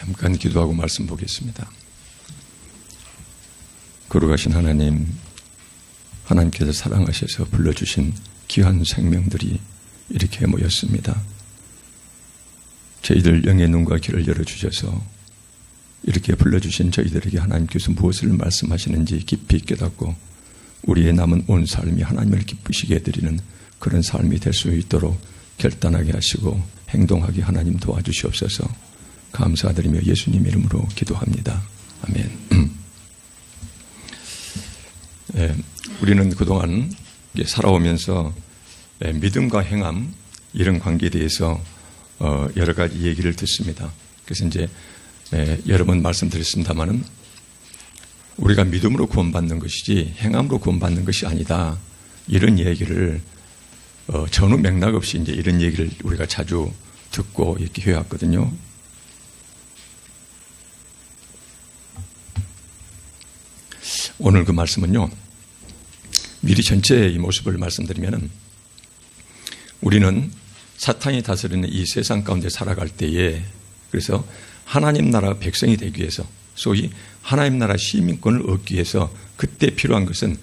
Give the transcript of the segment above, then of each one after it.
잠깐 기도하고 말씀 보겠습니다. 거룩하신 하나님, 하나님께서 사랑하셔서 불러주신 귀한 생명들이 이렇게 모였습니다. 저희들 영의 눈과 귀를 열어주셔서 이렇게 불러주신 저희들에게 하나님께서 무엇을 말씀하시는지 깊이 깨닫고 우리의 남은 온 삶이 하나님을 기쁘시게 해드리는 그런 삶이 될 수 있도록 결단하게 하시고 행동하게 하나님 도와주시옵소서. 감사드리며 예수님 이름으로 기도합니다. 아멘. 우리는 그동안 살아오면서 믿음과 행함 이런 관계에 대해서 여러 가지 얘기를 듣습니다. 그래서 이제 여러 번 말씀드렸습니다마는 우리가 믿음으로 구원받는 것이지 행함으로 구원받는 것이 아니다. 이런 얘기를 전후 맥락 없이 이제 이런 얘기를 우리가 자주 듣고 이렇게 해왔거든요. 오늘 그 말씀은요, 미리 전체의 이 모습을 말씀드리면은 우리는 사탄이 다스리는 이 세상 가운데 살아갈 때에 그래서 하나님 나라 백성이 되기 위해서 소위 하나님 나라 시민권을 얻기 위해서 그때 필요한 것은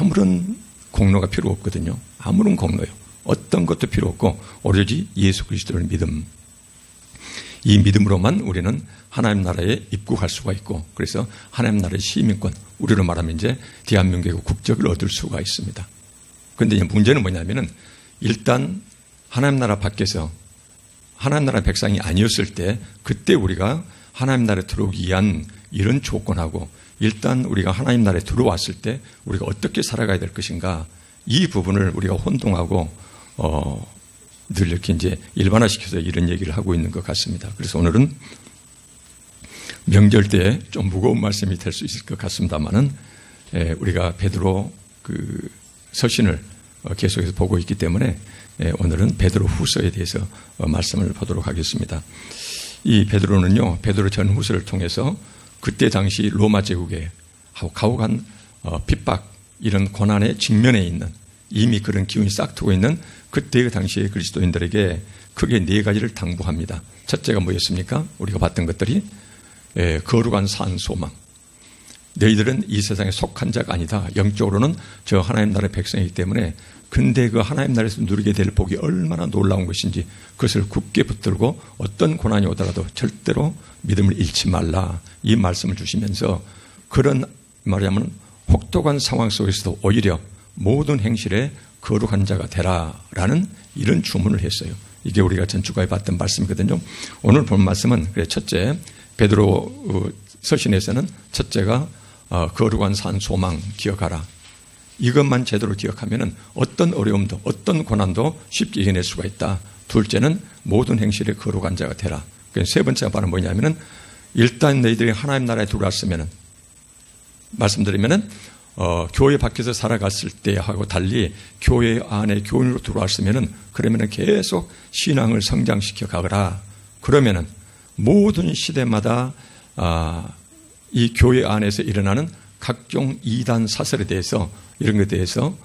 아무런 공로가 필요 없거든요. 아무런 공로요. 어떤 것도 필요 없고 오로지 예수 그리스도를 믿음. 이 믿음으로만 우리는 하나님 나라에 입국할 수가 있고 그래서 하나님 나라의 시민권, 우리로 말하면 이제 대한민국의 국적을 얻을 수가 있습니다. 그런데 이제 문제는 뭐냐면은 일단 하나님 나라 밖에서 하나님 나라 백성이 아니었을 때 그때 우리가 하나님 나라에 들어오기 위한 이런 조건하고 일단 우리가 하나님 나라에 들어왔을 때 우리가 어떻게 살아가야 될 것인가 이 부분을 우리가 혼동하고 늘 이렇게 이제 일반화시켜서 이런 얘기를 하고 있는 것 같습니다. 그래서 오늘은 명절 때 좀 무거운 말씀이 될 수 있을 것 같습니다만은 우리가 베드로 그 서신을 계속해서 보고 있기 때문에 오늘은 베드로 후서에 대해서 말씀을 보도록 하겠습니다. 이 베드로는요, 베드로 전후서를 통해서 그때 당시 로마 제국의 가혹한 핍박 이런 고난의 직면에 있는 이미 그런 기운이 싹트고 있는 그때의 당시의 그리스도인들에게 크게 네 가지를 당부합니다. 첫째가 뭐였습니까? 우리가 봤던 것들이 거룩한 산 소망. 너희들은 이 세상에 속한 자가 아니다. 영적으로는 저 하나님 나라의 백성이기 때문에 근데 그 하나님 나라에서 누리게 될 복이 얼마나 놀라운 것인지 그것을 굳게 붙들고 어떤 고난이 오더라도 절대로 믿음을 잃지 말라. 이 말씀을 주시면서 그런 말하자면 혹독한 상황 속에서도 오히려 모든 행실에 거룩한 자가 되라라는 이런 주문을 했어요. 이게 우리가 전주가에 봤던 말씀이거든요. 오늘 본 말씀은 첫째 베드로 서신에서는 첫째가 거룩한 산 소망 기억하라. 이것만 제대로 기억하면은 어떤 어려움도 어떤 고난도 쉽게 이겨낼 수가 있다. 둘째는 모든 행실에 거룩한 자가 되라. 세 번째가 바로 뭐냐면은 일단 너희들이 하나님 나라에 들어왔으면은 말씀드리면은 교회 밖에서 살아갔을 때하고 달리 교회 안에 교인으로 들어왔으면은 그러면은 계속 신앙을 성장시켜 가거라. 그러면은 모든 시대마다 이 교회 안에서 일어나는 각종 이단 사설에 대해서 이런 것에 대해서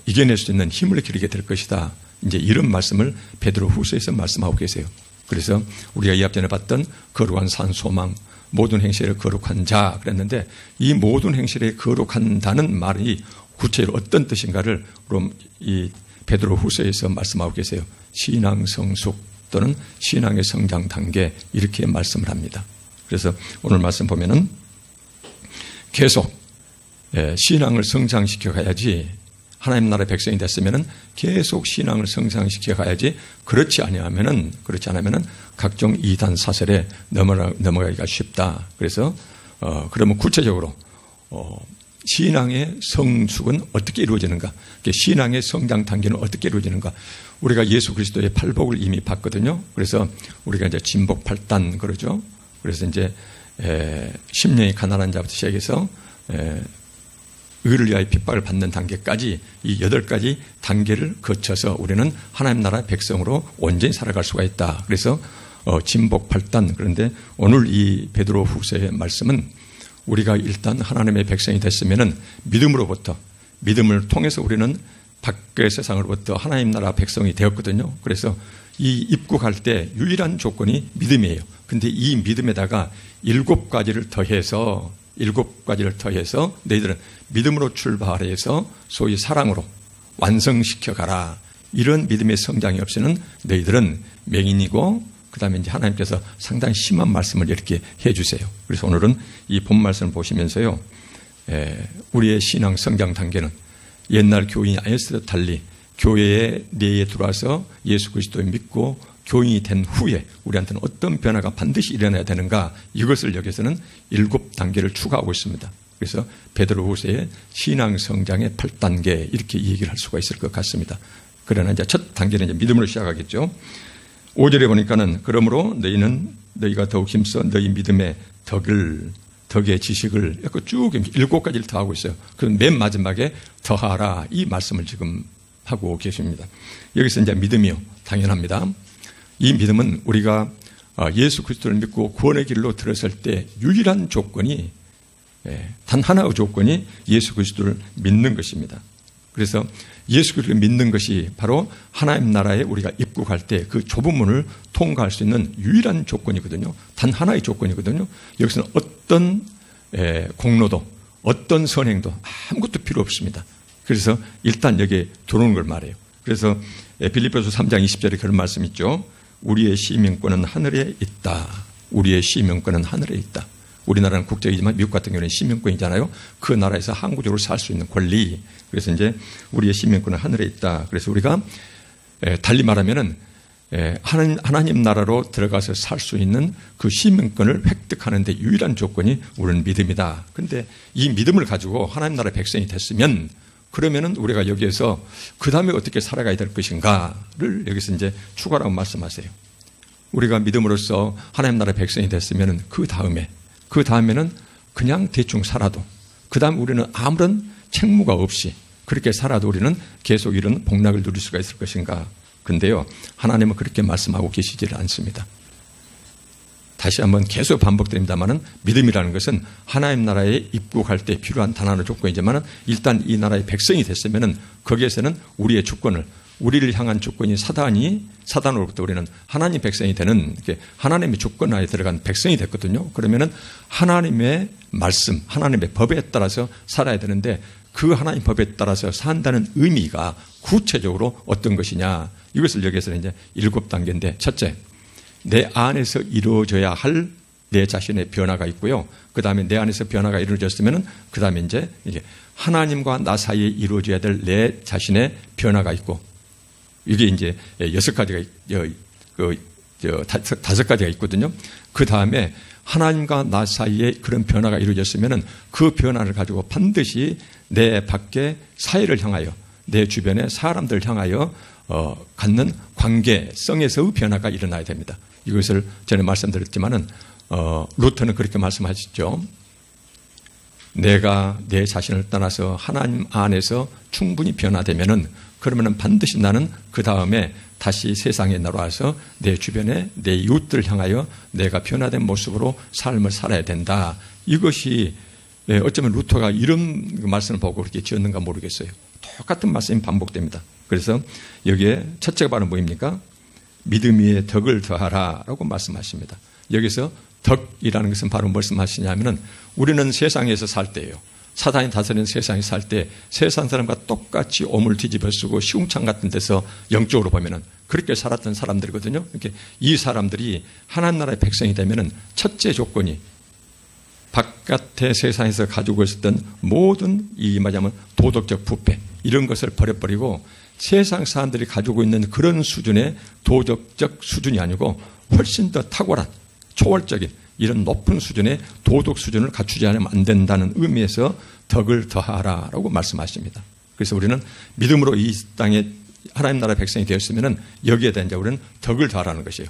이겨낼 수 있는 힘을 기르게 될 것이다. 이제 이런 말씀을 베드로 후서에서 말씀하고 계세요. 그래서 우리가 이 앞전에 봤던 거룩한 산 소망, 모든 행실에 거룩한 자 그랬는데 이 모든 행실에 거룩한다는 말이 구체적으로 어떤 뜻인가를 그럼 이 베드로 후서에서 말씀하고 계세요. 신앙 성숙 또는 신앙의 성장 단계 이렇게 말씀을 합니다. 그래서 오늘 말씀 보면은 계속 신앙을 성장시켜 가야지 하나님 나라의 백성이 됐으면은 계속 신앙을 성장시켜 가야지 그렇지 않으면은 각종 이단 사설에 넘어가기가 쉽다. 그래서 그러면 구체적으로 신앙의 성숙은 어떻게 이루어지는가? 신앙의 성장 단계는 어떻게 이루어지는가? 우리가 예수 그리스도의 팔복을 이미 봤거든요. 그래서 우리가 이제 진복 8단 그러죠. 그래서 이제 10년이 가난한 자부터 시작해서 의를 위하여 핍박을 받는 단계까지 이 8가지 단계를 거쳐서 우리는 하나님 나라 백성으로 온전히 살아갈 수가 있다. 그래서 진복 8단. 그런데 오늘 이 베드로 후서의 말씀은 우리가 일단 하나님의 백성이 됐으면은 믿음으로부터 믿음을 통해서 우리는 밖의 세상으로부터 하나님 나라 백성이 되었거든요. 그래서 이 입국할 때 유일한 조건이 믿음이에요. 근데 이 믿음에다가 7가지를 더해서 너희들은 믿음으로 출발해서 소위 사랑으로 완성시켜 가라. 이런 믿음의 성장이 없이는 너희들은 맹인이고, 그 다음에 이제 하나님께서 상당히 심한 말씀을 이렇게 해 주세요. 그래서 오늘은 이 본 말씀을 보시면서요, 우리의 신앙 성장 단계는 옛날 교인이 아니었을 때 달리 교회의 내에 들어와서 예수 그리스도를 믿고 교인이 된 후에 우리한테는 어떤 변화가 반드시 일어나야 되는가, 이것을 여기서는 7단계를 추가하고 있습니다. 그래서 베드로후서의 신앙 성장의 8단계 이렇게 얘기를 할 수가 있을 것 같습니다. 그러나 이제 첫 단계는 이제 믿음으로 시작하겠죠. 5절에 보니까는 그러므로 너희가 더욱 힘써 너희 믿음의 덕의 지식을 이렇게 쭉 7가지를 더하고 있어요. 그 맨 마지막에 더하라, 이 말씀을 지금 하고 계십니다. 여기서 이제 믿음이요, 당연합니다. 이 믿음은 우리가 예수 그리스도를 믿고 구원의 길로 들었을 때 유일한 조건이, 단 하나의 조건이 예수 그리스도를 믿는 것입니다. 그래서 예수 그리스도를 믿는 것이 바로 하나님 나라에 우리가 입국할 때 그 좁은 문을 통과할 수 있는 유일한 조건이거든요. 단 하나의 조건이거든요. 여기서는 어떤 공로도, 어떤 선행도 아무것도 필요 없습니다. 그래서 일단 여기에 들어오는 걸 말해요. 그래서 빌립보서 3장 20절에 그런 말씀 있죠. 우리의 시민권은 하늘에 있다. 우리의 시민권은 하늘에 있다. 우리나라는 국적이지만 미국 같은 경우는 시민권이잖아요. 그 나라에서 항구적으로 살 수 있는 권리. 그래서 이제 우리의 시민권은 하늘에 있다. 그래서 우리가 달리 말하면은 하나님 나라로 들어가서 살 수 있는 그 시민권을 획득하는 데 유일한 조건이 우리는 믿음이다. 그런데 이 믿음을 가지고 하나님 나라의 백성이 됐으면, 그러면은 우리가 여기에서 그 다음에 어떻게 살아가야 될 것인가를 여기서 이제 추가라고 말씀하세요. 우리가 믿음으로써 하나님 나라의 백성이 됐으면은 그 다음에는 그냥 대충 살아도, 그 다음 우리는 아무런 책무가 없이 그렇게 살아도 우리는 계속 이런 복락을 누릴 수가 있을 것인가. 근데요, 하나님은 그렇게 말씀하고 계시지를 않습니다. 다시 한번 계속 반복됩니다만은 믿음이라는 것은 하나님 나라에 입국할 때 필요한 단 하나의 조건이지만, 일단 이 나라의 백성이 됐으면은 거기에서는 우리의 주권을, 우리를 향한 주권이 사단으로부터 우리는 하나님 백성이 되는, 하나님의 주권 안에 들어간 백성이 됐거든요. 그러면은 하나님의 말씀, 하나님의 법에 따라서 살아야 되는데, 그 하나님 법에 따라서 산다는 의미가 구체적으로 어떤 것이냐, 이것을 여기서는 이제 7단계인데, 첫째, 내 안에서 이루어져야 할 내 자신의 변화가 있고요. 그 다음에 내 안에서 변화가 이루어졌으면은 그 다음에 이제 하나님과 나 사이에 이루어져야 될 내 자신의 변화가 있고, 이게 이제 6가지가, 5가지가 있거든요. 그 다음에 하나님과 나 사이에 그런 변화가 이루어졌으면은 그 변화를 가지고 반드시 내 밖에 사회를 향하여, 내 주변의 사람들을 향하여 갖는 관계성에서의 변화가 일어나야 됩니다. 이것을 전에 말씀드렸지만은 루터는 그렇게 말씀하셨죠. 내가 내 자신을 떠나서 하나님 안에서 충분히 변화되면은, 그러면은 반드시 나는 그 다음에 다시 세상에 나와서 내 주변에 내 이웃들을 향하여 내가 변화된 모습으로 삶을 살아야 된다. 이것이 어쩌면 루터가 이런 말씀을 보고 그렇게 지었는가 모르겠어요. 똑같은 말씀이 반복됩니다. 그래서 여기에 첫째가 바로 뭐입니까? 믿음 위에 덕을 더하라 라고 말씀하십니다. 여기서 덕이라는 것은 바로 무슨 말씀하시냐면은, 우리는 세상에서 살 때예요. 사단이 다스리는 세상에 살 때 세상 사람과 똑같이 오물 뒤집어 쓰고 시궁창 같은 데서 영적으로 보면은 그렇게 살았던 사람들이거든요. 이렇게 이 사람들이 하나님 나라의 백성이 되면은 첫째 조건이 바깥의 세상에서 가지고 있었던 모든 이 말하자면 도덕적 부패, 이런 것을 버려버리고 세상 사람들이 가지고 있는 그런 수준의 도덕적 수준이 아니고 훨씬 더 탁월한 초월적인 이런 높은 수준의 도덕 수준을 갖추지 않으면 안 된다는 의미에서 덕을 더하라라고 말씀하십니다. 그래서 우리는 믿음으로 이 땅에 하나님 나라 백성이 되었으면 여기에 대한 우리는 덕을 더하라는 것이에요.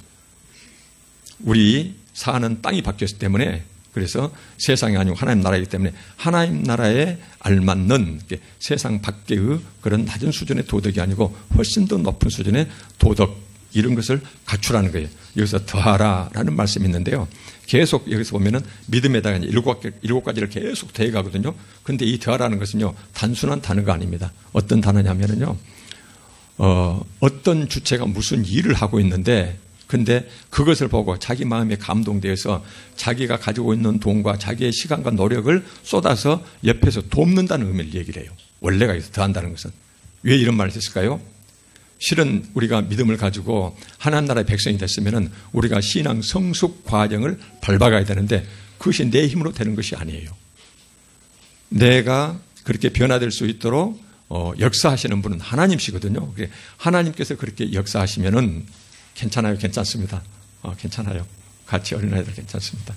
우리 사는 땅이 바뀌었기 때문에, 그래서 세상이 아니고 하나님 나라이기 때문에 하나님 나라에 알맞는 세상 밖의 그런 낮은 수준의 도덕이 아니고 훨씬 더 높은 수준의 도덕, 이런 것을 갖추라는 거예요. 여기서 더하라라는 말씀이 있는데요. 계속 여기서 보면은 믿음에다가 7가지를 계속 더해가거든요. 그런데 이 더하라는 것은요, 단순한 단어가 아닙니다. 어떤 단어냐면은요, 어떤 주체가 무슨 일을 하고 있는데 근데 그것을 보고 자기 마음에 감동되어서 자기가 가지고 있는 돈과 자기의 시간과 노력을 쏟아서 옆에서 돕는다는 의미를 얘기를 해요. 원래가 여기서 더한다는 것은. 왜 이런 말을 했을까요? 실은 우리가 믿음을 가지고 하나님 나라의 백성이 됐으면 우리가 신앙 성숙 과정을 밟아가야 되는데 그것이 내 힘으로 되는 것이 아니에요. 내가 그렇게 변화될 수 있도록 역사하시는 분은 하나님이시거든요. 하나님께서 그렇게 역사하시면은 괜찮아요. 괜찮습니다. 괜찮아요. 같이 어린아이들 괜찮습니다.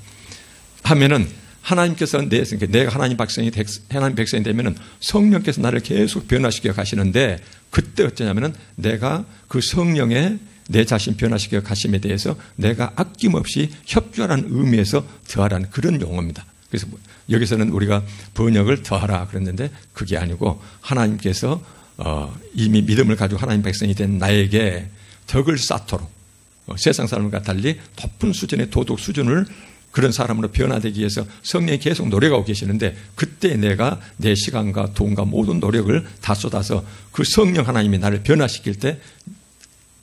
하면은 하나님께서 내가 하나님 백성이 되면은 성령께서 나를 계속 변화시켜 가시는데 그때 어쩌냐면은 내가 그 성령의 내 자신 변화시켜 가심에 대해서 내가 아낌없이 협조하라는 의미에서 더하라는 그런 용어입니다. 그래서 여기서는 우리가 번역을 더하라 그랬는데 그게 아니고 하나님께서 이미 믿음을 가지고 하나님 백성이 된 나에게 덕을 쌓도록 세상 사람과 달리 높은 수준의 도덕 수준을 그런 사람으로 변화되기 위해서 성령이 계속 노력하고 계시는데 그때 내가 내 시간과 돈과 모든 노력을 다 쏟아서 그 성령 하나님이 나를 변화시킬 때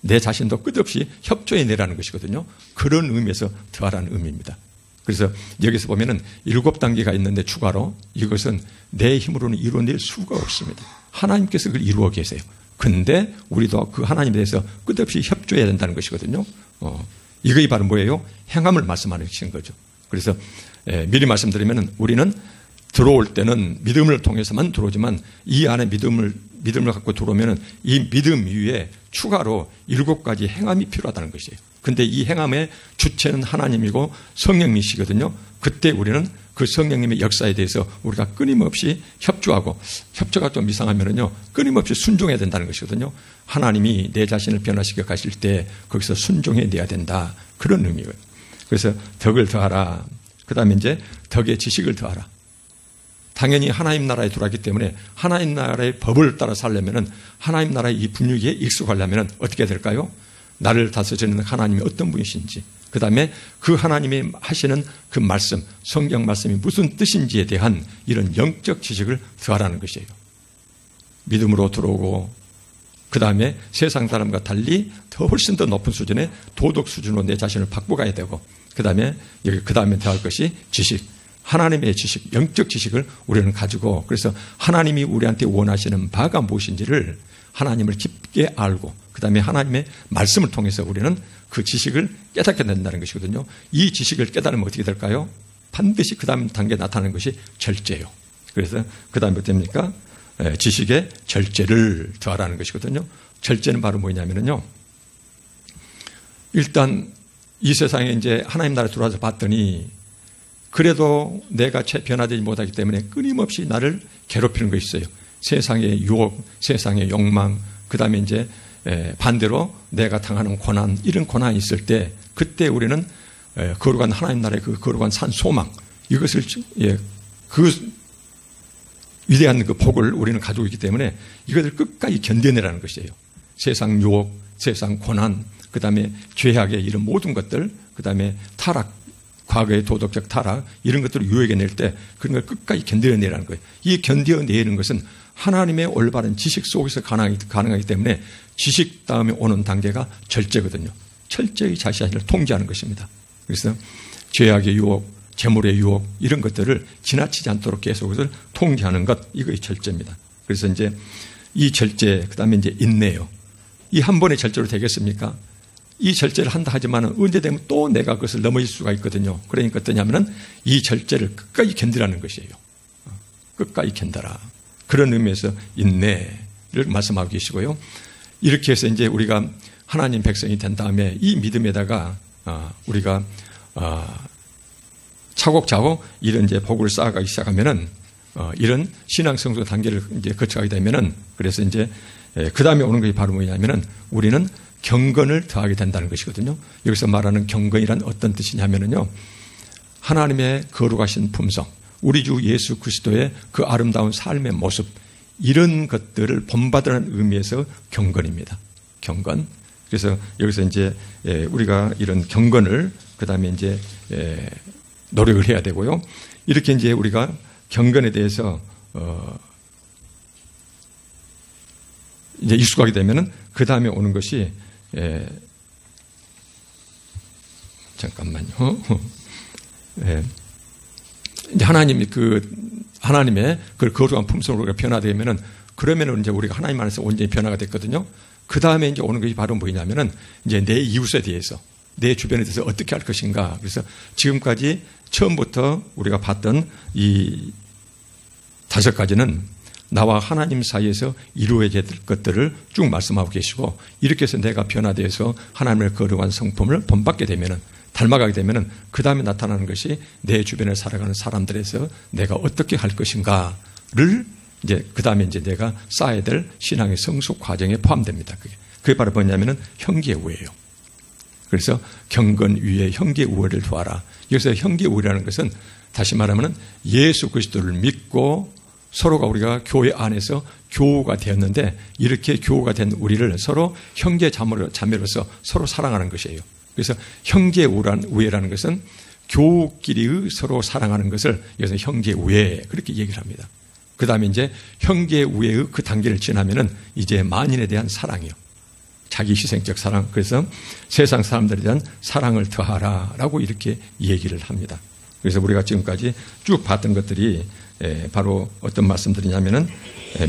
내 자신도 끝없이 협조해 내라는 것이거든요. 그런 의미에서 더하라는 의미입니다. 그래서 여기서 보면은 7단계가 있는데 추가로 이것은 내 힘으로는 이루어낼 수가 없습니다. 하나님께서 그걸 이루어 계세요. 근데 우리도 그 하나님에 대해서 끝없이 협조해야 된다는 것이거든요. 이것이 바로 뭐예요? 행함을 말씀하는 거죠. 그래서 미리 말씀드리면 우리는 들어올 때는 믿음을 통해서만 들어오지만 이 안에 믿음을 갖고 들어오면 이 믿음 위에 추가로 7가지 행함이 필요하다는 것이에요. 근데 이 행함의 주체는 하나님이고 성령이시거든요. 그때 우리는 그 성령님의 역사에 대해서 우리가 끊임없이 협조하고 협조가 좀 이상하면은요 끊임없이 순종해야 된다는 것이거든요. 하나님이 내 자신을 변화시켜 가실 때 거기서 순종해 내야 된다. 그런 의미예요. 그래서 덕을 더하라. 그 다음에 이제 덕의 지식을 더하라. 당연히 하나님 나라에 들어왔기 때문에 하나님 나라의 법을 따라 살려면은 하나님 나라의 이 분위기에 익숙하려면은 어떻게 될까요? 나를 다스리는 하나님이 어떤 분이신지, 그 다음에 그 하나님이 하시는 그 말씀, 성경 말씀이 무슨 뜻인지에 대한 이런 영적 지식을 더하라는 것이에요. 믿음으로 들어오고, 그 다음에 세상 사람과 달리 더 훨씬 더 높은 수준의 도덕 수준으로 내 자신을 바꿔가야 되고, 그 다음에 더할 것이 지식, 하나님의 지식, 영적 지식을 우리는 가지고, 그래서 하나님이 우리한테 원하시는 바가 무엇인지를 하나님을 깊게 알고 그 다음에 하나님의 말씀을 통해서 우리는 그 지식을 깨닫게 된다는 것이거든요. 이 지식을 깨달으면 어떻게 될까요? 반드시 그 다음 단계에 나타나는 것이 절제예요. 그래서 그 다음에 어떻습니까? 지식의 절제를 더하라는 것이거든요. 절제는 바로 뭐냐면요. 일단 이 세상에 이제 하나님 나라에 들어와서 봤더니 그래도 내가 변화되지 못하기 때문에 끊임없이 나를 괴롭히는 것이 있어요. 세상의 유혹, 세상의 욕망, 그 다음에 이제 반대로 내가 당하는 고난, 이런 고난이 있을 때 그때 우리는 거룩한 하나님 나라의 그 거룩한 산 소망, 이것을 그 위대한 그 복을 우리는 가지고 있기 때문에 이것을 끝까지 견뎌내라는 것이에요. 세상 유혹, 세상 고난, 그 다음에 죄악의 이런 모든 것들, 그 다음에 타락, 과거의 도덕적 타락, 이런 것들을 유혹해낼 때 그런 걸 끝까지 견뎌내라는 거예요. 이 견뎌내는 것은 하나님의 올바른 지식 속에서 가능하기 때문에 지식 다음에 오는 단계가 절제거든요. 철저히 자신을 통제하는 것입니다. 그래서 죄악의 유혹, 재물의 유혹 이런 것들을 지나치지 않도록 계속 그것을 통제하는 것, 이것이 절제입니다. 그래서 이제 이 절제, 그 다음에 이제 인내요. 이 한 번의 절제로 되겠습니까? 이 절제를 한다 하지만 언제 되면 또 내가 그것을 넘어질 수가 있거든요. 그러니까 어떠냐면은 이 절제를 끝까지 견디라는 것이에요. 끝까지 견뎌라. 그런 의미에서 인내를 말씀하고 계시고요. 이렇게 해서 이제 우리가 하나님 백성이 된 다음에 이 믿음에다가 우리가 차곡차곡 이런 이제 복을 쌓아가기 시작하면은 이런 신앙 성숙 단계를 이제 거쳐가게 되면은 그래서 이제 그 다음에 오는 것이 바로 뭐냐면은 우리는 경건을 더하게 된다는 것이거든요. 여기서 말하는 경건이란 어떤 뜻이냐면은요. 하나님의 거룩하신 품성, 우리 주 예수 그리스도의 그 아름다운 삶의 모습, 이런 것들을 본받으라는 의미에서 경건입니다. 경건. 그래서 여기서 이제 우리가 이런 경건을 그 다음에 이제 노력을 해야 되고요. 이렇게 이제 우리가 경건에 대해서 이제 익숙하게 되면은 그 다음에 오는 것이 잠깐만요. 이제 하나님의 그 거룩한 품성으로 변화되면은 그러면은 이제 우리가 하나님 안에서 온전히 변화가 됐거든요. 그 다음에 이제 오는 것이 바로 뭐냐면은 이제 내 이웃에 대해서, 내 주변에 대해서 어떻게 할 것인가. 그래서 지금까지 처음부터 우리가 봤던 이 5가지는 나와 하나님 사이에서 이루어져야 될 것들을 쭉 말씀하고 계시고, 이렇게 해서 내가 변화되어서 하나님의 거룩한 성품을 본받게 되면은, 닮아가게 되면은 그 다음에 나타나는 것이 내 주변에 살아가는 사람들에서 내가 어떻게 할 것인가를 이제 그 다음에 이제 내가 쌓아야 될 신앙의 성숙 과정에 포함됩니다. 그게 바로 뭐냐면은 형제 우애예요. 그래서 경건 위에 형제 우애를 도와라. 여기서 형제 우애라는 것은 다시 말하면은 예수 그리스도를 믿고 서로가 우리가 교회 안에서 교우가 되었는데, 이렇게 교우가 된 우리를 서로 형제 자매로서 서로 사랑하는 것이에요. 그래서 형제 우애라는 것은 교우끼리의 서로 사랑하는 것을 여기서 형제 우애 그렇게 얘기를 합니다. 그 다음에 이제 형제 우애의 그 단계를 지나면은 이제 만인에 대한 사랑이요. 자기 희생적 사랑. 그래서 세상 사람들에 대한 사랑을 더하라라고 이렇게 얘기를 합니다. 그래서 우리가 지금까지 쭉 봤던 것들이 바로 어떤 말씀들이냐면은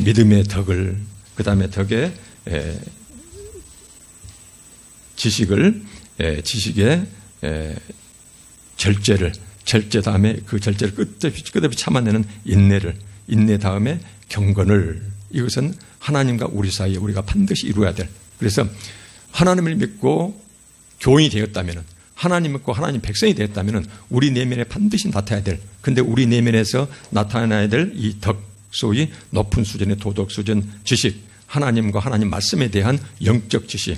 믿음의 덕을, 그 다음에 덕의 지식의 절제 다음에 그 절제를 끝없이 참아내는 인내 다음에 경건을, 이것은 하나님과 우리 사이에 우리가 반드시 이루어야 될, 그래서 하나님을 믿고 교인이 되었다면, 하나님 믿고 하나님 백성이 되었다면 우리 내면에 반드시 나타나야 될, 근데 우리 내면에서 나타나야 될 이 덕, 소위 높은 수준의 도덕 수준, 지식, 하나님과 하나님 말씀에 대한 영적 지식,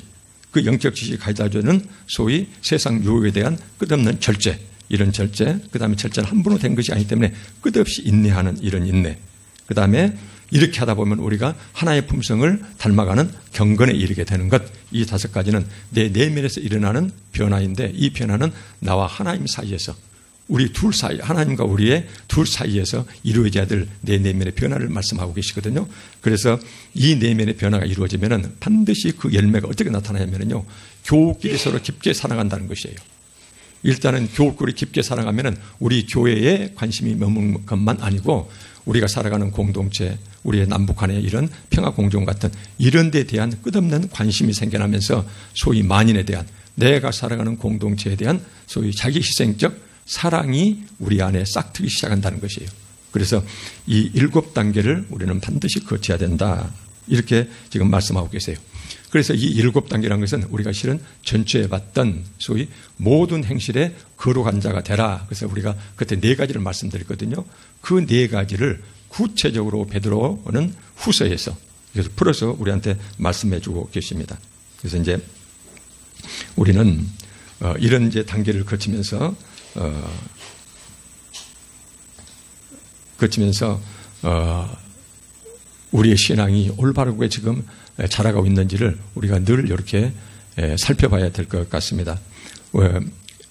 그 영적 지식이 가져다주는 소위 세상 유혹에 대한 끝없는 절제, 이런 절제, 그 다음에 절제는 함부로 된 것이 아니기 때문에 끝없이 인내하는 이런 인내, 그 다음에 이렇게 하다 보면 우리가 하나의 품성을 닮아가는 경건에 이르게 되는 것, 이 5가지는 내 내면에서 일어나는 변화인데, 이 변화는 나와 하나님 사이에서, 우리 둘 사이, 하나님과 우리의 둘 사이에서 이루어져야 될 내 내면의 변화를 말씀하고 계시거든요. 그래서 이 내면의 변화가 이루어지면은 반드시 그 열매가 어떻게 나타나냐면요, 교우끼리 서로 깊게 사랑한다는 것이에요. 일단은 교우끼리 깊게 사랑하면은 우리 교회에 관심이 머무는 것만 아니고 우리가 살아가는 공동체, 우리의 남북한의 이런 평화 공존 같은 이런 데 대한 끝없는 관심이 생겨나면서 소위 만인에 대한, 내가 살아가는 공동체에 대한 소위 자기 희생적 사랑이 우리 안에 싹트기 시작한다는 것이에요. 그래서 이 7단계를 우리는 반드시 거쳐야 된다, 이렇게 지금 말씀하고 계세요. 그래서 이 7단계라는 것은 우리가 실은 전체에 봤던 소위 모든 행실에 거룩한 자가 되라. 그래서 우리가 그때 4가지를 말씀드렸거든요. 그 4가지를 구체적으로 베드로는 후서에서 그래서 풀어서 우리한테 말씀해 주고 계십니다. 그래서 이제 우리는 이런 이제 단계를 거치면서 우리의 신앙이 올바르게 지금 자라가고 있는지를 우리가 늘 이렇게 살펴봐야 될 것 같습니다.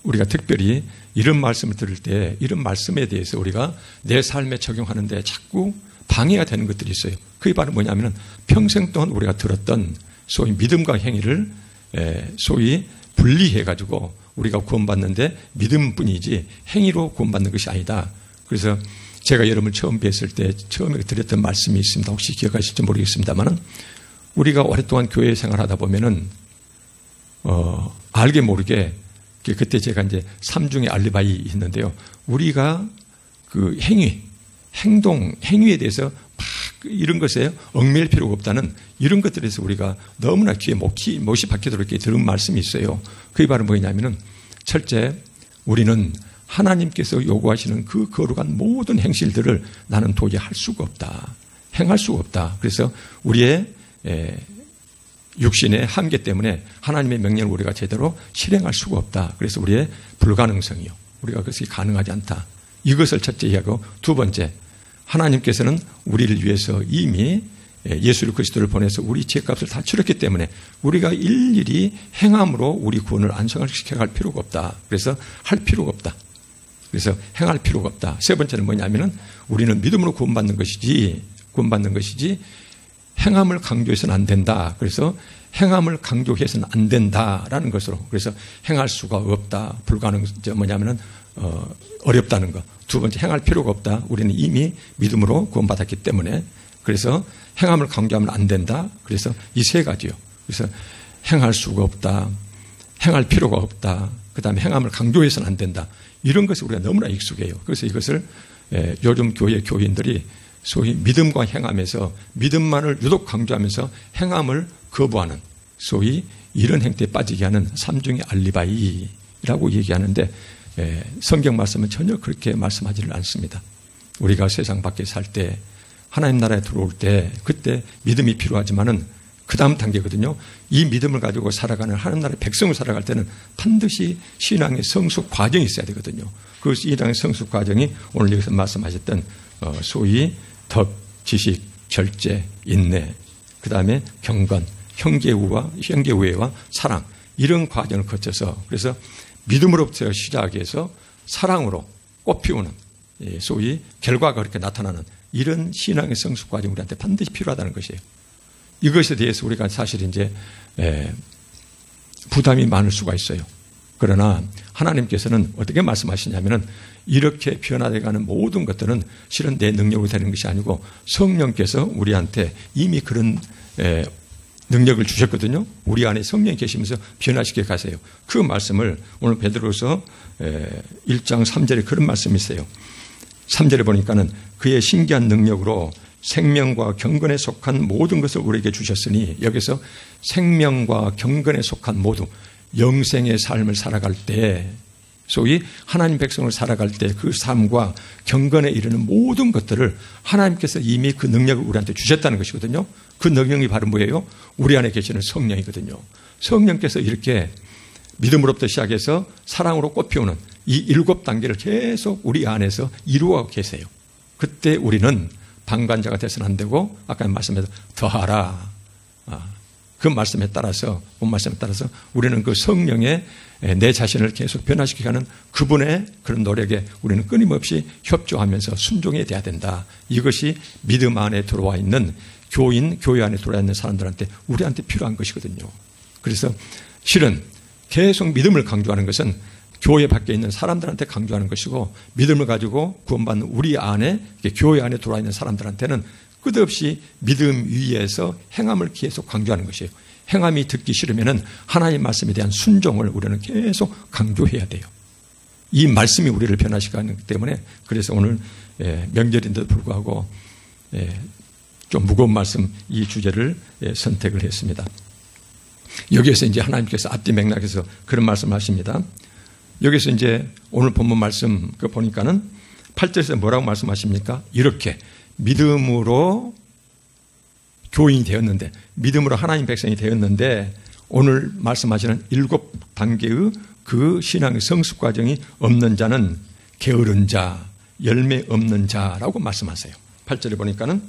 우리가 특별히 이런 말씀을 들을 때 이런 말씀에 대해서 우리가 내 삶에 적용하는데 자꾸 방해가 되는 것들이 있어요. 그게 바로 뭐냐면 평생 동안 우리가 들었던 소위 믿음과 행위를 소위 분리해가지고 우리가 구원받는데 믿음뿐이지 행위로 구원받는 것이 아니다. 그래서 제가 여러분을 처음 뵀을 때 처음에 드렸던 말씀이 있습니다. 혹시 기억하실지 모르겠습니다만은 우리가 오랫동안 교회 생활하다 보면은 알게 모르게 그때 제가 이제 3중의 알리바이 있는데요. 우리가 그 행위에 대해서 막 이런 것에 얽매일 필요가 없다는 이런 것들에서 우리가 못이 박히도록 이렇게 들은 말씀이 있어요. 그게 바로 뭐냐면은 첫째, 우리는 하나님께서 요구하시는 그 거룩한 모든 행실들을 나는 도저히 할 수가 없다. 행할 수가 없다. 그래서 우리의 육신의 한계 때문에 하나님의 명령을 우리가 제대로 실행할 수가 없다. 그래서 우리의 불가능성이요. 우리가 그것이 가능하지 않다. 이것을 첫째 이야기하고, 두 번째, 하나님께서는 우리를 위해서 이미 예수 그리스도를 보내서 우리 죄값을 다 치렀기 때문에 우리가 일일이 행함으로 우리 구원을 안성시켜갈 필요가 없다. 그래서 할 필요가 없다. 그래서 행할 필요가 없다. 세 번째는 뭐냐면은 우리는 믿음으로 구원받는 것이지 행함을 강조해서는 안 된다. 그래서 행함을 강조해서는 안 된다라는 것으로, 그래서 행할 수가 없다. 불가능, 뭐냐면은 어렵다는 것. 두 번째, 행할 필요가 없다. 우리는 이미 믿음으로 구원받았기 때문에. 그래서 행함을 강조하면 안 된다. 그래서 이 세 가지요. 그래서 행할 수가 없다. 행할 필요가 없다. 그 다음에 행함을 강조해서는 안 된다. 이런 것을 우리가 너무나 익숙해요. 그래서 이것을 요즘 교회 교인들이 소위 믿음과 행함에서 믿음만을 유독 강조하면서 행함을 거부하는 소위 이런 행태에 빠지게 하는 삼중의 알리바이라고 얘기하는데, 성경 말씀은 전혀 그렇게 말씀하지를 않습니다. 우리가 세상 밖에 살 때, 하나님 나라에 들어올 때, 그때 믿음이 필요하지만은 그 다음 단계거든요. 이 믿음을 가지고 살아가는 하나님 나라의 백성을 살아갈 때는 반드시 신앙의 성숙 과정이 있어야 되거든요. 그 신앙의 성숙 과정이 오늘 여기서 말씀하셨던 소위 덕, 지식, 절제, 인내, 그 다음에 경건, 형제우애와 사랑, 이런 과정을 거쳐서, 그래서 믿음으로부터 시작해서 사랑으로 꽃피우는 소위 결과가 그렇게 나타나는 이런 신앙의 성숙 과정이 우리한테 반드시 필요하다는 것이에요. 이것에 대해서 우리가 사실 이제 부담이 많을 수가 있어요. 그러나 하나님께서는 어떻게 말씀하시냐면은 이렇게 변화되어가는 모든 것들은 실은 내 능력으로 되는 것이 아니고 성령께서 우리한테 이미 그런 능력을 주셨거든요. 우리 안에 성령이 계시면서 변화시켜 가세요. 그 말씀을 오늘 베드로서 1장 3절에 그런 말씀이 있어요. 3절에 보니까는 그의 신기한 능력으로 생명과 경건에 속한 모든 것을 우리에게 주셨으니, 여기서 생명과 경건에 속한 모두, 영생의 삶을 살아갈 때, 소위 하나님 백성을 살아갈 때 그 삶과 경건에 이르는 모든 것들을 하나님께서 이미 그 능력을 우리한테 주셨다는 것이거든요. 그 능력이 바로 뭐예요? 우리 안에 계시는 성령이거든요. 성령께서 이렇게 믿음으로부터 시작해서 사랑으로 꽃피우는 이 7단계를 계속 우리 안에서 이루어가고 계세요. 그때 우리는 방관자가 돼서는 안 되고, 아까 말씀해서 더하라. 그 말씀에 따라서, 본 말씀에 따라서 우리는 그 성령의 내 자신을 계속 변화시켜가는 그분의 그런 노력에 우리는 끊임없이 협조하면서 순종해야 돼야 된다. 이것이 믿음 안에 들어와 있는 교회 안에 들어와 있는 사람들한테, 우리한테 필요한 것이거든요. 그래서 실은 계속 믿음을 강조하는 것은 교회 밖에 있는 사람들한테 강조하는 것이고, 믿음을 가지고 구원받는 우리 안에, 교회 안에 들어와 있는 사람들한테는 끝없이 믿음 위에서 행함을 계속 강조하는 것이에요. 행함이 듣기 싫으면은 하나님 말씀에 대한 순종을 우리는 계속 강조해야 돼요. 이 말씀이 우리를 변화시키기 때문에, 그래서 오늘 명절인데도 불구하고 좀 무거운 말씀, 이 주제를 선택을 했습니다. 여기에서 이제 하나님께서 앞뒤 맥락에서 그런 말씀을 하십니다. 여기서 이제 오늘 본문 말씀 보니까는 8절에서 뭐라고 말씀하십니까? 이렇게 믿음으로 교인이 되었는데, 믿음으로 하나님 백성이 되었는데, 오늘 말씀하시는 7단계의 그 신앙의 성숙 과정이 없는 자는 게으른 자, 열매 없는 자라고 말씀하세요. 8절에 보니까는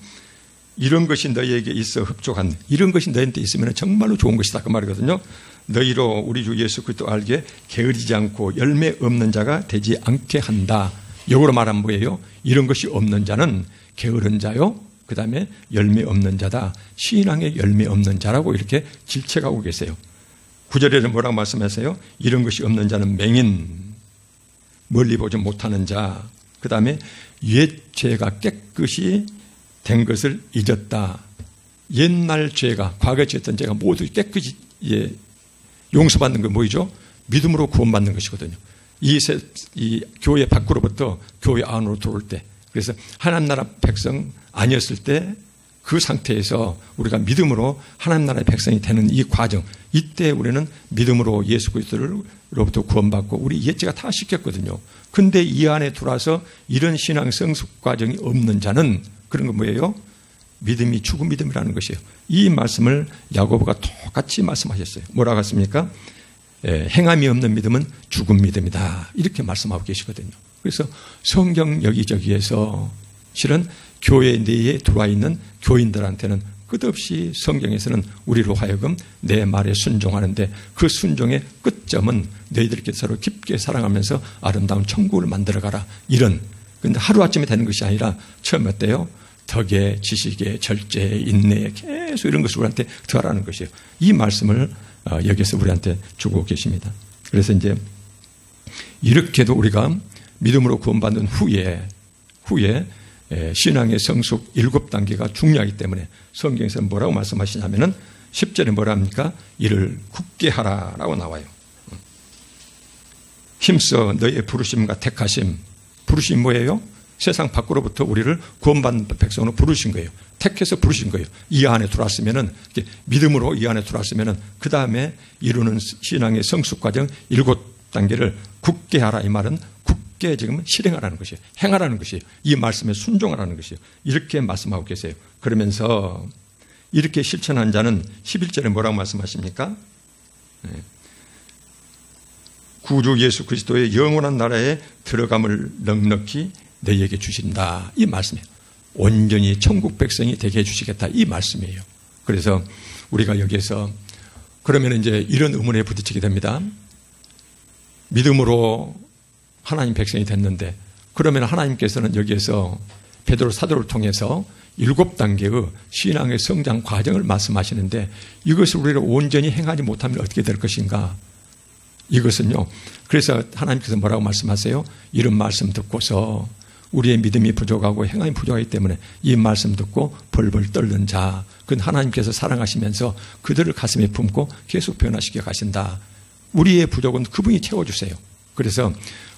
이런 것이 너희에게 있어 흡족한, 이런 것이 너희한테 있으면 정말로 좋은 것이다, 그 말이거든요. 너희로 우리 주 예수 그리스도 알게 게으르지 않고 열매 없는 자가 되지 않게 한다. 역으로 말하면 뭐예요? 이런 것이 없는 자는 게으른 자요, 그 다음에 열매 없는 자다. 신앙의 열매 없는 자라고 이렇게 질책하고 계세요. 9절에는 뭐라고 말씀하세요? 이런 것이 없는 자는 맹인, 멀리 보지 못하는 자, 그 다음에 옛 죄가 깨끗이 된 것을 잊었다. 옛날 죄가, 과거에 지었던 죄가 모두 깨끗이 용서받는 건 뭐이죠? 믿음으로 구원받는 것이거든요. 이 교회 밖으로부터 교회 안으로 들어올 때, 그래서 하나님 나라 백성 아니었을 때 그 상태에서 우리가 믿음으로 하나님 나라의 백성이 되는 이 과정, 이때 우리는 믿음으로 예수 그리스도로부터 구원받고 우리 옛죄가 다 씻겼거든요. 근데 이 안에 들어와서 이런 신앙 성숙 과정이 없는 자는, 그런 건 뭐예요? 믿음이 죽은 믿음이라는 것이에요. 이 말씀을 야고보가 똑같이 말씀하셨어요. 뭐라고 했습니까? 행함이 없는 믿음은 죽은 믿음이다, 이렇게 말씀하고 계시거든요. 그래서 성경 여기저기에서 실은 교회 내에 들어와 있는 교인들한테는 끝없이 성경에서는 우리로 하여금 내 말에 순종하는데, 그 순종의 끝점은 너희들끼리 서로 깊게 사랑하면서 아름다운 천국을 만들어가라, 이런. 근데 하루아침에 되는 것이 아니라 처음 어때요? 덕에, 지식에, 절제에, 인내에 계속 이런 것을 우리한테 더하라는 것이에요. 이 말씀을 여기서 우리한테 주고 계십니다. 그래서 이제 이렇게도 우리가 믿음으로 구원받는 후에 신앙의 성숙 7단계가 중요하기 때문에 성경에서는 뭐라고 말씀하시냐면은 10절에 뭐라 합니까? 이를 굳게 하라라고 나와요. 힘써 너의 부르심과 택하심. 부르심이 뭐예요? 세상 밖으로부터 우리를 구원받는 백성으로 부르신 거예요. 택해서 부르신 거예요. 이 안에 들어왔으면은, 믿음으로 이 안에 들어왔으면은, 그 다음에 이루는 신앙의 성숙 과정 7단계를 굳게 하라. 이 말은 굳게 지금 실행하라는 것이에요. 행하라는 것이에요. 이 말씀에 순종하라는 것이에요. 이렇게 말씀하고 계세요. 그러면서 이렇게 실천한 자는 11절에 뭐라고 말씀하십니까? 구주 예수 그리스도의 영원한 나라에 들어감을 넉넉히 너희에게 주신다. 이 말씀이에요. 온전히 천국 백성이 되게 해주시겠다. 이 말씀이에요. 그래서 우리가 여기에서 그러면 이제 이런 의문에 부딪히게 됩니다. 믿음으로 하나님 백성이 됐는데 그러면 하나님께서는 여기에서 베드로 사도를 통해서 7단계의 신앙의 성장 과정을 말씀하시는데 이것을 우리가 온전히 행하지 못하면 어떻게 될 것인가? 이것은요. 그래서 하나님께서 뭐라고 말씀하세요? 이런 말씀 듣고서 우리의 믿음이 부족하고 행함이 부족하기 때문에 이 말씀 듣고 벌벌 떨는 자, 그건 하나님께서 사랑하시면서 그들을 가슴에 품고 계속 변화시켜 가신다. 우리의 부족은 그분이 채워주세요. 그래서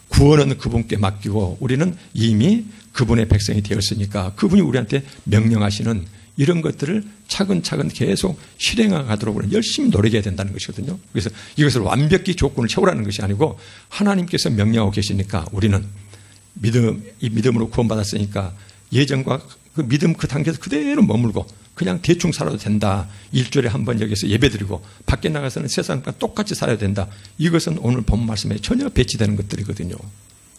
구원은 그분께 맡기고 우리는 이미 그분의 백성이 되었으니까 그분이 우리한테 명령하시는 이런 것들을 차근차근 계속 실행하도록 우리는 열심히 노력해야 된다는 것이거든요. 그래서 이것을 완벽히 조건을 채우라는 것이 아니고 하나님께서 명령하고 계시니까 우리는 이 믿음으로 구원받았으니까 예전과 그 믿음 그 단계에서 그대로 머물고 그냥 대충 살아도 된다. 일주일에 한 번 여기서 예배드리고 밖에 나가서는 세상과 똑같이 살아야 된다. 이것은 오늘 본 말씀에 전혀 배치되는 것들이거든요.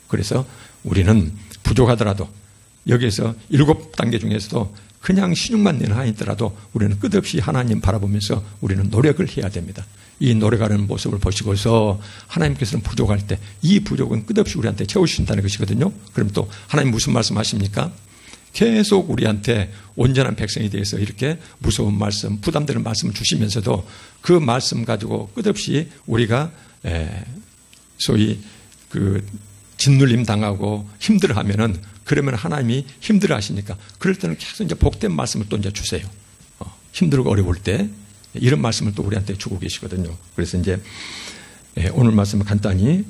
그래서 우리는 부족하더라도 여기에서 7단계 중에서도 그냥 신용만 내는 한이더라도 우리는 끝없이 하나님 바라보면서 우리는 노력을 해야 됩니다. 이 노력하는 모습을 보시고서 하나님께서는 부족할 때 이 부족은 끝없이 우리한테 채우신다는 것이거든요. 그럼 또 하나님 무슨 말씀하십니까? 계속 우리한테 온전한 백성에 대해서 이렇게 무서운 말씀, 부담되는 말씀을 주시면서도 그 말씀 가지고 끝없이 우리가 소위 그 짓눌림 당하고 힘들어하면은 그러면 하나님이 힘들어 하시니까 그럴 때는 계속 이제 복된 말씀을 또 이제 주세요. 힘들고 어려울 때 이런 말씀을 또 우리한테 주고 계시거든요. 그래서 이제 오늘 말씀을 간단히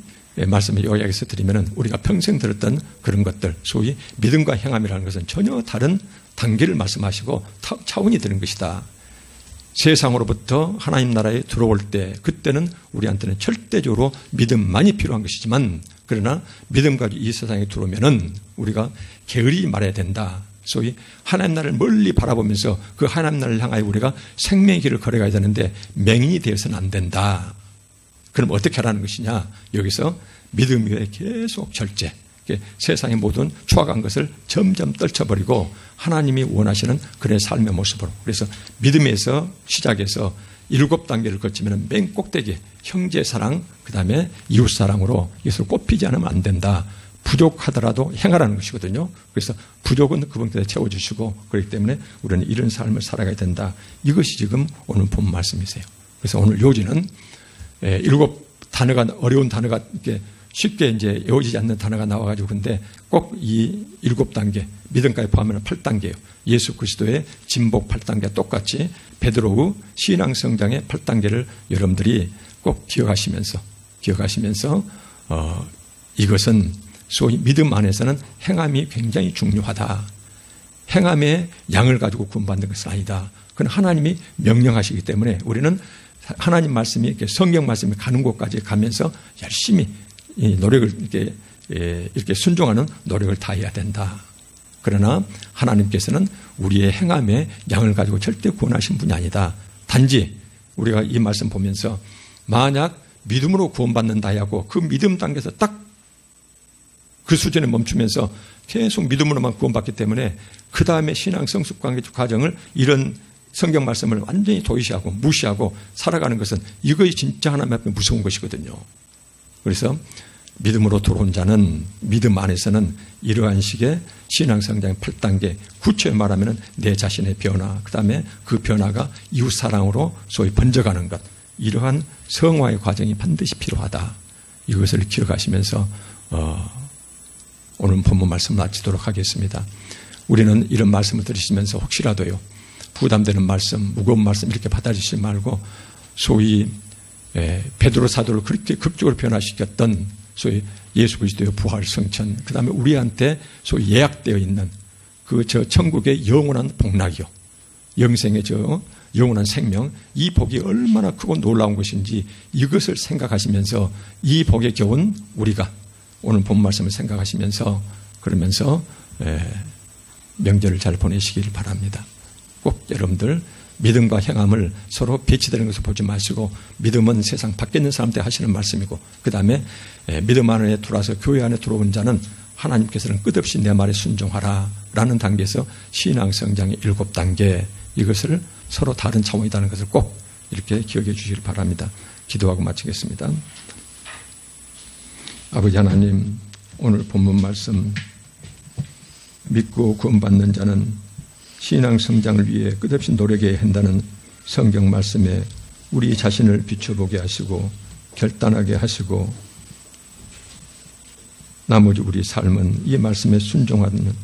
말씀을 요약해서 드리면은 우리가 평생 들었던 그런 것들, 소위 믿음과 행함이라는 것은 전혀 다른 단계를 말씀하시고 차원이 되는 것이다. 세상으로부터 하나님 나라에 들어올 때 그때는 우리한테는 절대적으로 믿음만이 필요한 것이지만 그러나 믿음 가지고 이 세상에 들어오면은 우리가 게으리 말해야 된다. 소위 하나님 나라를 멀리 바라보면서 그 하나님 나라를 향하여 우리가 생명의 길을 걸어가야 되는데 맹인이 되어서는 안 된다. 그럼 어떻게 하라는 것이냐? 여기서 믿음 위에 계속 절제. 세상의 모든 추악한 것을 점점 떨쳐버리고 하나님이 원하시는 그런 삶의 모습으로. 그래서 믿음에서 시작해서 7단계를 거치면 맨 꼭대기 형제 사랑, 그 다음에 이웃 사랑으로 이것을 꼽히지 않으면 안 된다. 부족하더라도 행하라는 것이거든요. 그래서 부족은 그분께서 채워주시고 그렇기 때문에 우리는 이런 삶을 살아가야 된다. 이것이 지금 오늘 본 말씀이세요. 그래서 오늘 요지는 7단어가 어려운 단어가 이렇게 쉽게 이제 외워지지 않는 단어가 나와가지고 근데 꼭 이 7단계 믿음까지 포함하면 8단계예요. 예수 그리스도의 진복 8단계와 똑같이 베드로의 신앙 성장의 8단계를 여러분들이 꼭 기억하시면서 이것은 소위 믿음 안에서는 행함이 굉장히 중요하다. 행함의 양을 가지고 구원받는 것은 아니다. 그건 하나님이 명령하시기 때문에 우리는 하나님 말씀이 이렇게 성경 말씀이 가는 곳까지 가면서 열심히 이 노력을 이렇게 순종하는 노력을 다해야 된다. 그러나 하나님께서는 우리의 행함의 양을 가지고 절대 구원하신 분이 아니다. 단지 우리가 이 말씀 보면서 만약 믿음으로 구원받는다 하고 그 믿음 단계에서 딱 그 수준에 멈추면서 계속 믿음으로만 구원받기 때문에 그 다음에 신앙 성숙 과정을 이런 성경 말씀을 완전히 도외시하고 무시하고 살아가는 것은 이것이 진짜 하나님 앞에 무서운 것이거든요. 그래서 믿음으로 들어온 자는 믿음 안에서는 이러한 식의 신앙성장의 8단계, 구체에 말하면 내 자신의 변화, 그 다음에 그 변화가 이웃사랑으로 소위 번져가는 것, 이러한 성화의 과정이 반드시 필요하다. 이것을 기억하시면서 오늘 본문 말씀 마치도록 하겠습니다. 우리는 이런 말씀을 들으시면서 혹시라도요, 부담되는 말씀, 무거운 말씀 이렇게 받아주시지 말고 소위 베드로 사도를 그렇게 극적으로 변화시켰던 소위 예수 그리스도의 부활 성천, 그 다음에 우리한테 소위 예약되어 있는 그 천국의 영원한 복락이요, 영생의 영원한 생명, 이 복이 얼마나 크고 놀라운 것인지 이것을 생각하시면서 이 복에 겨운 우리가 오늘 본 말씀을 생각하시면서 그러면서 명절을 잘 보내시길 바랍니다. 꼭 여러분들 믿음과 행함을 서로 배치되는 것을 보지 마시고, 믿음은 세상 밖에 있는 사람한테 하시는 말씀이고, 그 다음에 믿음 안에 들어와서 교회 안에 들어온 자는 하나님께서는 끝없이 내 말에 순종하라 라는 단계에서 신앙 성장의 7단계, 이것을 서로 다른 차원이라는 것을 꼭 이렇게 기억해 주시길 바랍니다. 기도하고 마치겠습니다. 아버지 하나님, 오늘 본문 말씀, 믿고 구원받는 자는 신앙 성장을 위해 끝없이 노력해야 한다는 성경 말씀에 우리 자신을 비춰보게 하시고 결단하게 하시고, 나머지 우리 삶은 이 말씀에 순종하는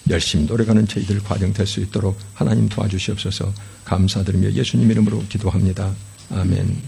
열심히 노력하는 저희들 과정 될 수 있도록 하나님 도와주시옵소서. 감사드리며 예수님 이름으로 기도합니다. 아멘.